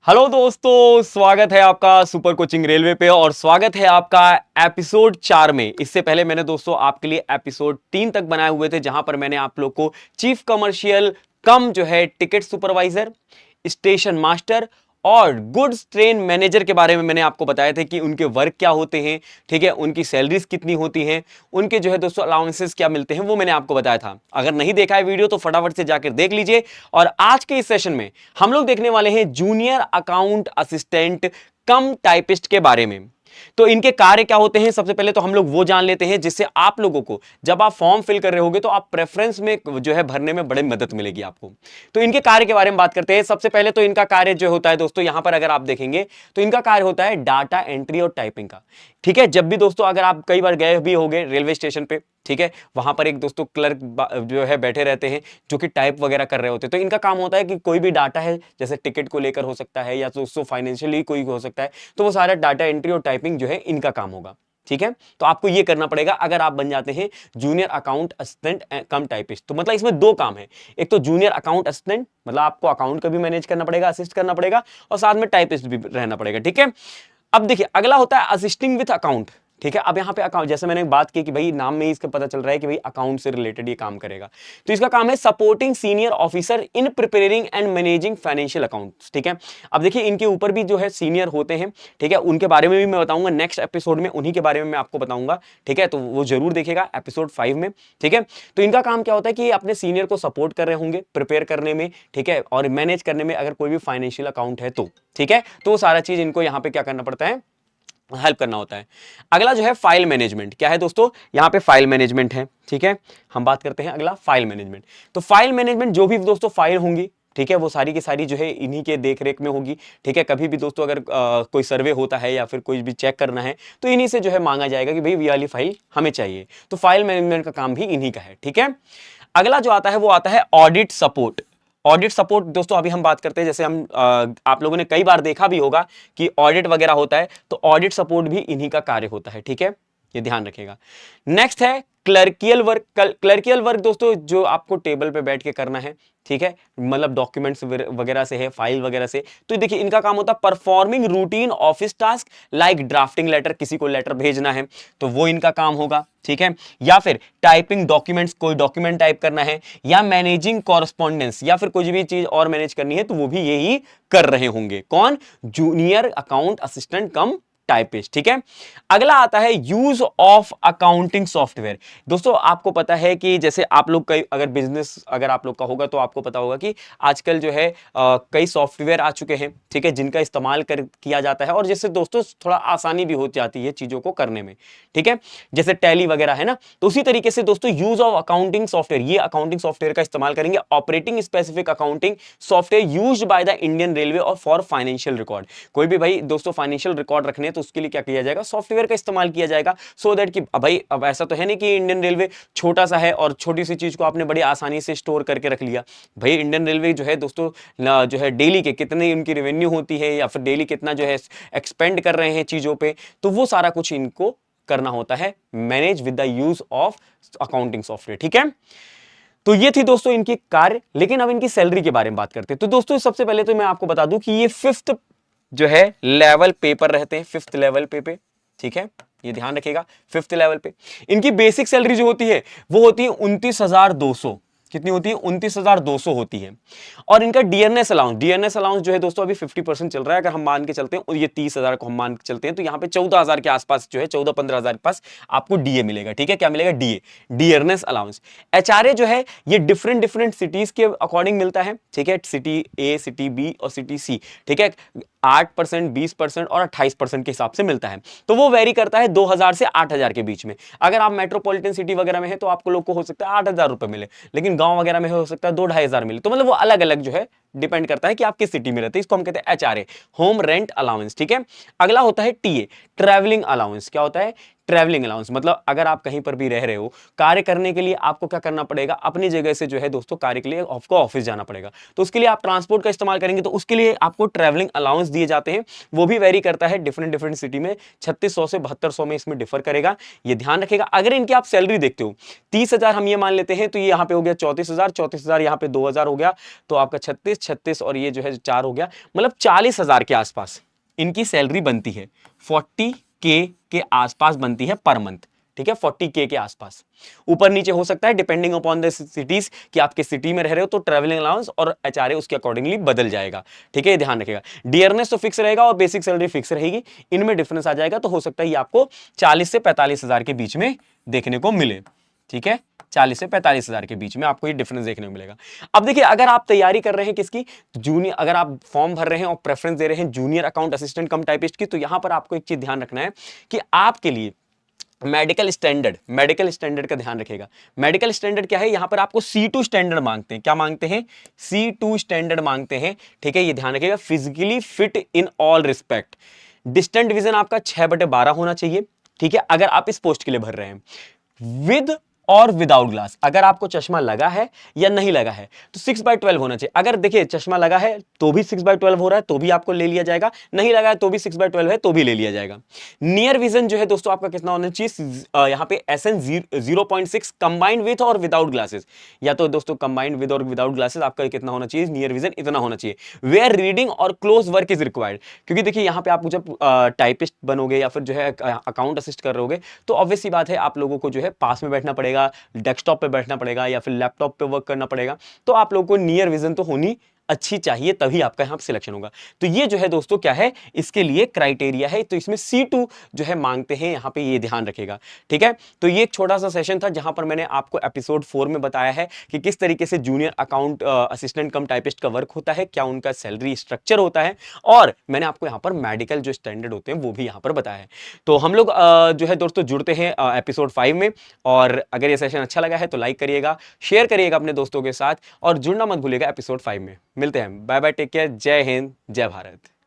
Hello दोस्तों, स्वागत है आपका सुपर कोचिंग रेलवे पे और स्वागत है आपका एपिसोड 4 में। इससे पहले मैंने दोस्तों आपके लिए एपिसोड 3 तक बनाए हुए थे, जहां पर मैंने आप लोग को चीफ कमर्शियल कम जो है टिकट सुपरवाइजर, स्टेशन मास्टर और गुड्स ट्रेन मैनेजर के बारे में मैंने आपको बताया था कि उनके वर्क क्या होते हैं, ठीक है, उनकी सैलरीज कितनी होती हैं, उनके जो है दोस्तों अलाउंसेस क्या मिलते हैं, वो मैंने आपको बताया था। अगर नहीं देखा है वीडियो तो फटाफट से जाकर देख लीजिए। और आज के इस सेशन में हम लोग देखने वाले हैं जूनियर अकाउंट असिस्टेंट कम टाइपिस्ट के बारे में। तो इनके कार्य क्या होते हैं, सबसे पहले तो हम लोग वो जान लेते हैं, जिससे आप लोगों को जब आप फॉर्म फिल कर रहे होगे तो आप प्रेफरेंस में जो है भरने में बड़ी मदद मिलेगी आपको। तो इनके कार्य के बारे में बात करते हैं। सबसे पहले तो इनका कार्य जो होता है दोस्तों, यहां पर अगर आप देखेंगे तो इनका कार्य होता है डाटा एंट्री और टाइपिंग का। ठीक है, जब भी दोस्तों अगर आप कई बार गए भी होंगे रेलवे स्टेशन पे, ठीक है, वहां पर एक दोस्तों क्लर्क जो है बैठे रहते हैं जो कि टाइप वगैरह कर रहे होते हैं। तो इनका काम होता है कि कोई भी डाटा है, जैसे टिकट को लेकर हो सकता है या दोस्तों फाइनेंशियली कोई हो सकता है, तो वो सारा डाटा एंट्री और टाइपिंग जो है इनका काम होगा। ठीक है, तो आपको ये करना पड़ेगा अगर आप बन जाते हैं जूनियर अकाउंट असिस्टेंट कम टाइपिस्ट। तो मतलब इसमें दो काम है, एक तो जूनियर अकाउंट असिस्टेंट, मतलब आपको अकाउंट का भी मैनेज करना पड़ेगा, असिस्ट करना पड़ेगा, और साथ में टाइपिस्ट भी रहना पड़ेगा। ठीक है, अब देखिए अगला होता है असिस्टिंग विथ अकाउंट। ठीक है, अब यहां पे अकाउंट, जैसे मैंने बात की कि भाई नाम में ही इसका पता चल रहा है कि भाई अकाउंट से रिलेटेड ये काम करेगा। तो इसका काम है supporting senior officer in preparing and managing financial accounts. ठीक है, अब देखिए इनके ऊपर भी जो है सीनियर होते हैं, ठीक है, उनके बारे में भी मैं बताऊंगा नेक्स्ट एपिसोड में, उन्हीं के बारे में मैं आपको बताऊंगा। ठीक है, तो वो जरूर देखेगा एपिसोड 5 में। ठीक है, तो इनका काम क्या होता है कि ये अपने सीनियर को सपोर्ट कर रहे होंगे प्रिपेयर करने में, ठीक है, और मैनेज करने में अगर कोई भी फाइनेंशियल अकाउंट है तो। ठीक है, तो सारा चीज इनको यहां पे क्या करना पड़ता है, हेल्प करना होता है। अगला जो है फाइल मैनेजमेंट। क्या है दोस्तों, यहां पे फाइल मैनेजमेंट है। ठीक है, हम बात करते हैं अगला फाइल मैनेजमेंट। तो फाइल मैनेजमेंट, जो भी दोस्तों फाइल होंगी, ठीक है, वो सारी की सारी जो है इन्हीं के देख रेख में होगी। ठीक है, कभी भी दोस्तों अगर कोई सर्वे होता है या फिर कोई भी चेक करना है तो इन्हीं से जो है मांगा जाएगा कि भाई ये वाली फाइल हमें चाहिए। तो फाइल मैनेजमेंट का काम भी इन्हीं का है। ठीक है, अगला जो आता है वो आता है ऑडिट सपोर्ट। ऑडिट सपोर्ट दोस्तों अभी हम बात करते हैं, जैसे हम आप लोगों ने कई बार देखा भी होगा कि ऑडिट वगैरह होता है, तो ऑडिट सपोर्ट भी इन्हीं का कार्य होता है। ठीक है, ये ध्यान रखिएगा। नेक्स्ट है क्लर्कियल वर्क। क्लर्कियल वर्क दोस्तों जो आपको टेबल पे बैठ के करना है, ठीक है, मतलब डॉक्यूमेंट्स वगैरह से है, फाइल वगैरह से। तो देखिए इनका काम होता है performing routine office task like drafting letter, किसी को लेटर भेजना है तो वो इनका काम होगा। ठीक है, या फिर टाइपिंग डॉक्यूमेंट्स, कोई डॉक्यूमेंट टाइप करना है, या मैनेजिंग कॉरस्पॉन्डेंस, या फिर कोई भी चीज और मैनेज करनी है तो वो भी यही कर रहे होंगे। कौन? जूनियर अकाउंट असिस्टेंट कम टाइपिस्ट। ठीक है, अगला आता है यूज ऑफ अकाउंटिंग सॉफ्टवेयर। दोस्तों आपको पता है कि जैसे आप लोग कई अगर बिजनेस अगर आप लोग का होगा तो आपको पता होगा कि आजकल जो है कई सॉफ्टवेयर आ चुके हैं, ठीक है, जिनका इस्तेमाल किया जाता है और जिससे दोस्तों थोड़ा आसानी भी हो जाती है चीजों को करने में। ठीक है, जैसे टैली वगैरह है ना, तो उसी तरीके से दोस्तों यूज ऑफ अकाउंटिंग सॉफ्टवेयर, ये अकाउंटिंग सॉफ्टवेयर का इस्तेमाल करेंगे। Operating specific accounting software used by the Indian railway और फॉर फाइनेंशियल रिकॉर्ड। कोई भी भाई दोस्तों फाइनेंशियल रिकॉर्ड रखने हैं तो उसके लिए क्या किया जाएगा, सॉफ्टवेयर का इस्तेमाल किया जाएगा, सो दैट कि भाई अब ऐसा तो है नहीं कि इंडियन रेलवे छोटा सा है और छोटी सी चीज को आपने बड़ी आसानी से स्टोर करके रख लिया। भाई इंडियन रेलवे जो है दोस्तों जो है डेली के कितने उनकी रेवेन्यू होती है या फिर डेली कितना जो है एक्सपेंड कर रहे हैं चीजों पे, तो वो सारा कुछ इनको करना होता है, manage with the use of accounting software. ठीक है, तो ये थी दोस्तों इनकी कार्य। लेकिन अब इनकी सैलरी के बारे में बात करते हैं। तो दोस्तों सबसे पहले तो मैं आपको बता दूं कि ये 5th जो है लेवल पेपर रहते हैं, 5th लेवल पे। ठीक है, ये ध्यान रखिएगा, 5th लेवल पे इनकी बेसिक सैलरी जो होती है वो होती है 29,200। कितनी होती है? 29,200 होती है। और इनका डीएनएस अलाउंस जो है दोस्तों अभी 50% चल रहा है। अगर हम मान के चलते हैं और ये 30,000 को हम मान के चलते हैं तो यहाँ पे 14,000 के आसपास जो है 14-15,000 के पास आपको डीए मिलेगा। ठीक है, क्या मिलेगा? DA, DNS allowance. एचआरए जो है ये डिफरेंट सिटीज के अकॉर्डिंग मिलता है। ठीक है, सिटी ए, सिटी बी और सिटी सी। ठीक है, 8%, 20% और 28% के हिसाब से मिलता है। तो वो वेरी करता है 2,000 से 8,000 के बीच में। अगर आप मेट्रोपॉलिटन सिटी वगैरह में है तो आपको लोग को हो सकता है 8,000 रुपए मिले, लेकिन गांव वगैरह में हो सकता है 2-2,500 मिले। तो मतलब वो अलग अलग जो है डिपेंड करता है कि आप किस सिटी में रहते हैं। इसको हम कहते हैं एचआरए, होम रेंट अलाउंस। ठीक है, अगला होता है टीए, ट्रैवलिंग अलाउंस। क्या होता है? ट्रैवलिंग अलाउंस मतलब अगर आप कहीं पर भी रह रहे हो, कार्य करने के लिए आपको क्या करना पड़ेगा, अपनी जगह से जो है दोस्तों कार्य के लिए आपको ऑफिस जाना पड़ेगा, तो उसके लिए आप ट्रांसपोर्ट का इस्तेमाल करेंगे, तो उसके लिए आपको ट्रैवलिंग अलाउंस दिए जाते हैं। वो भी वेरी करता है डिफरेंट सिटी में, 3600 से 7200 में इसमें डिफर करेगा, ये ध्यान रखेगा। अगर इनकी आप सैलरी देखते हो 30,000 हम ये मान लेते हैं, तो ये यहाँ पे हो गया 34,000, 34,000 यहाँ पे 2,000 हो गया, तो आपका 36, 36 और ये जो है 4 हो गया, मतलब 40,000 के आसपास इनकी सैलरी बनती है। 40K के आसपास बनती है पर मंथ, ठीक है, 40K के आसपास। ऊपर नीचे हो सकता है डिपेंडिंग अपॉन द सिटीज, कि आप किस सिटी में रह रहे हो तो ट्रैवलिंग अलाउंस और एचआरए उसके अकॉर्डिंगली बदल जाएगा, ठीक है, ये ध्यान रखिएगा। डियरनेस तो फिक्स रहेगा और बेसिक सैलरी फिक्स रहेगी, इनमें डिफरेंस आ जाएगा, तो हो सकता है ये आपको 40 से 45,000 के बीच में देखने को मिले, ठीक है, 40 से 45,000 के बीच में आपको ये डिफरेंस देखने को मिलेगा। अब देखिए, अगर आप तैयारी कर रहे हैं किसकी, जूनियर, अगर आप फॉर्म भर रहे हैं और प्रेफरेंस दे रहे हैं जूनियर अकाउंट असिस्टेंट कम टाइपिस्ट की, तो यहां पर आपको एक चीज ध्यान रखना है कि आपके लिए मेडिकल स्टैंडर्ड का ध्यान रखेगा। मेडिकल स्टैंडर्ड क्या है, यहां पर आपको C2 स्टैंडर्ड मांगते हैं। क्या मांगते हैं? C2 स्टैंडर्ड मांगते हैं, ठीक है, ये ध्यान रखिएगा। Physically fit in all respect. Distant vision आपका 6/12 होना चाहिए, ठीक है, अगर आप इस पोस्ट के लिए भर रहे हैं। विद और विदाउट ग्लास, अगर आपको चश्मा लगा है या नहीं लगा है तो 6/12 होना चाहिए। अगर देखिए चश्मा लगा है तो भी 6/12 हो रहा है तो भी आपको ले लिया जाएगा, नहीं लगा है तो भी 6/12 है तो भी ले लिया जाएगा। नियर विजन जो है दोस्तों आपका कितना होना चाहिए, यहां पे SN 0.6 कंबाइंड विथ और विदाउट ग्लासेस, या तो दोस्तों कंबाइंड विद और विदाउट ग्लासेस आपका कितना होना चाहिए, नियर विजन इतना होना चाहिए। वेयर रीडिंग और क्लोज वर्क इज रिक्वायर्ड, क्योंकि देखिए यहां पे आप जब टाइपिस्ट बनोगे या फिर जो है अकाउंट असिस्ट कर रहोगे तो ऑब्वियस सी बात है आप लोगों को जो है पास में बैठना पड़ेगा, डेस्कटॉप पे बैठना पड़ेगा या फिर लैपटॉप पे वर्क करना पड़ेगा, तो आप लोगों को नियर विजन तो होनी अच्छी चाहिए, तभी आपका यहां सिलेक्शन होगा। तो ये जो है दोस्तों क्या है, इसके लिए क्राइटेरिया है, तो इसमें C2 जो है मांगते हैं, यहां पे ये ध्यान रखेगा, ठीक है। तो ये एक छोटा सा सेशन था जहां पर मैंने आपको एपिसोड 4 में बताया है कि किस तरीके से जूनियर अकाउंट असिस्टेंट कम टाइपिस्ट का वर्क होता है, क्या उनका सैलरी स्ट्रक्चर होता है, और मैंने आपको यहां पर मेडिकल जो स्टैंडर्ड होते हैं वो भी यहां पर बताया है। तो हम लोग जो है दोस्तों जुड़ते हैं एपिसोड 5 में, और अगर ये सेशन अच्छा लगा है तो लाइक करिएगा, शेयर करिएगा अपने दोस्तों के साथ, और जुड़ना मत भूलिएगा एपिसोड 5 में। मिलते हैं, बाय बाय, टेक केयर, जय हिंद, जय भारत।